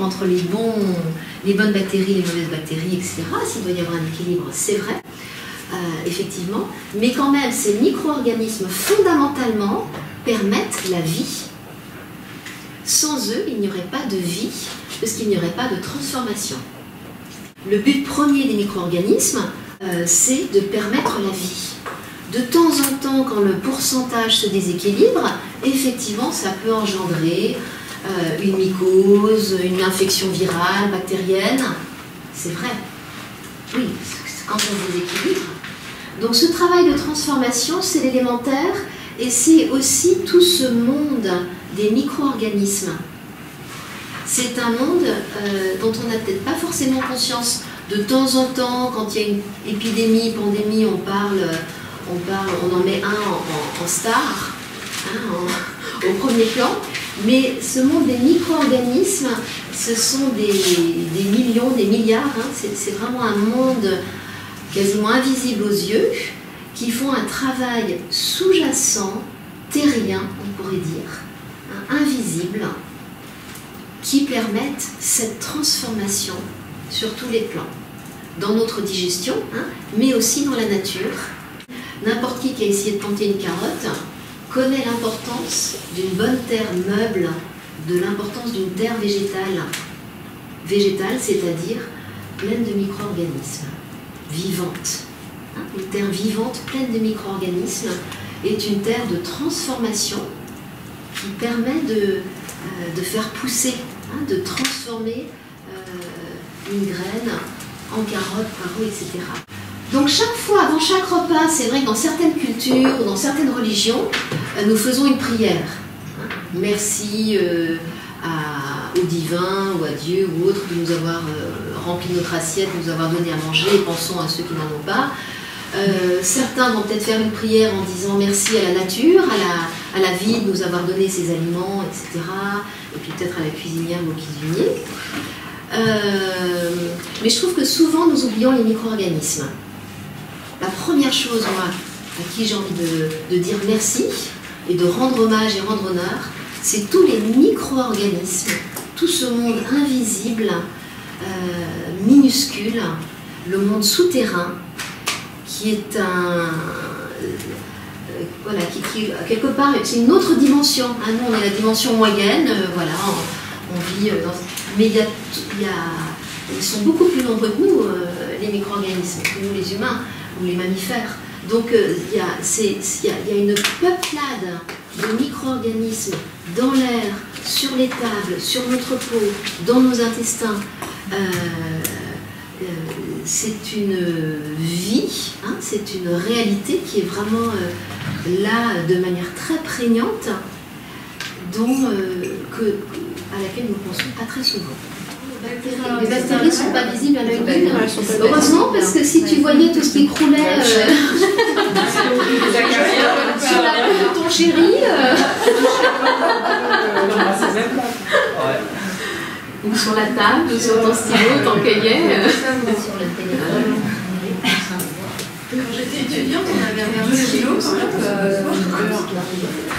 entre les bonnes bactéries, les mauvaises bactéries, etc. S'il doit y avoir un équilibre, c'est vrai, effectivement. Mais quand même, ces micro-organismes, fondamentalement, permettent la vie. Sans eux, il n'y aurait pas de vie, parce qu'il n'y aurait pas de transformation. Le but premier des micro-organismes, c'est de permettre la vie. De temps en temps, quand le pourcentage se déséquilibre, effectivement, ça peut engendrer une mycose, une infection virale, bactérienne. C'est vrai. Oui, c'est quand on se déséquilibre. Donc ce travail de transformation, c'est l'élémentaire, et c'est aussi tout ce monde des micro-organismes. C'est un monde dont on n'a peut-être pas forcément conscience. De temps en temps, quand il y a une épidémie, pandémie, on en met un en star, au premier plan. Mais ce monde des micro-organismes, ce sont des millions, des milliards. C'est vraiment un monde quasiment invisible aux yeux, qui font un travail sous-jacent, terrien, on pourrait dire, invisible, qui permettent cette transformation sur tous les plans, dans notre digestion, mais aussi dans la nature. N'importe qui a essayé de planter une carotte connaît l'importance d'une bonne terre meuble, de l'importance d'une terre végétale. Végétale, c'est-à-dire pleine de micro-organismes, vivante. Une terre vivante, pleine de micro-organismes, est une terre de transformation qui permet de faire pousser, de transformer une graine en carotte, poireau, etc. Donc chaque fois, avant chaque repas, c'est vrai que dans certaines cultures, dans certaines religions, nous faisons une prière. Merci au divin ou à Dieu ou autre de nous avoir rempli notre assiette, de nous avoir donné à manger, et pensons à ceux qui n'en ont pas. Certains vont peut-être faire une prière en disant merci à la nature, à la vie de nous avoir donné ces aliments, etc. Et puis peut-être à la cuisinière ou au cuisinier. Mais je trouve que souvent nous oublions les micro-organismes. La première chose, moi, à qui j'ai envie de dire merci et de rendre hommage et rendre honneur, c'est tous les micro-organismes, tout ce monde invisible, minuscule, le monde souterrain, qui est voilà, qui quelque part, c'est une autre dimension. Nous, on est la dimension moyenne, voilà, on vit dans... Mais ils sont beaucoup plus nombreux que nous, les micro-organismes, que nous, les humains ou les mammifères. Donc, il y a une peuplade de micro-organismes dans l'air, sur les tables, sur notre peau, dans nos intestins. C'est une vie, c'est une réalité qui est vraiment là de manière très prégnante, à laquelle nous ne pensons pas très souvent. Les bactéries ne sont pas visibles à l'œil nu. Heureusement, parce que si tu voyais tout ce qui croulait sur la peau de ton chéri, ou sur la table, ou sur ton stylo, ton cahier. Quand j'étais étudiante, on avait regardé le stylo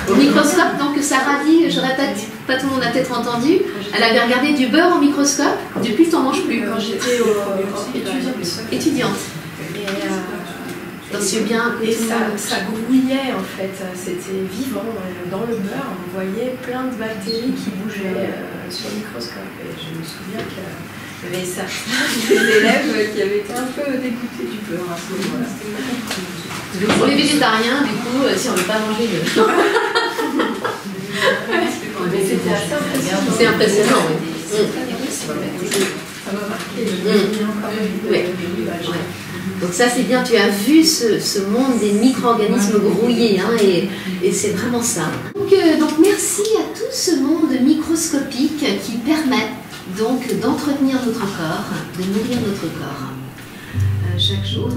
au microscope, donc Sarah dit, je répète, pas tout le monde a peut-être entendu, elle avait regardé du beurre au microscope, depuis tu n'en manges plus. Quand j'étais étudiante. Et ça grouillait en fait, c'était vivant. Dans le beurre, on voyait plein de bactéries qui bougeaient sur le microscope. Et je me souviens qu'il y avait des élèves qui avaient été un peu dégoûtés du beurre à ce moment-là. Pour les végétariens, du coup, si on ne veut pas manger de... C'était assez impressionnant. C'est impressionnant, oui. Ça m'a marqué. Oui. Donc ça c'est bien, tu as vu ce monde des micro-organismes grouillés, et c'est vraiment ça. Donc merci à tout ce monde microscopique qui permet donc d'entretenir notre corps, de nourrir notre corps chaque jour.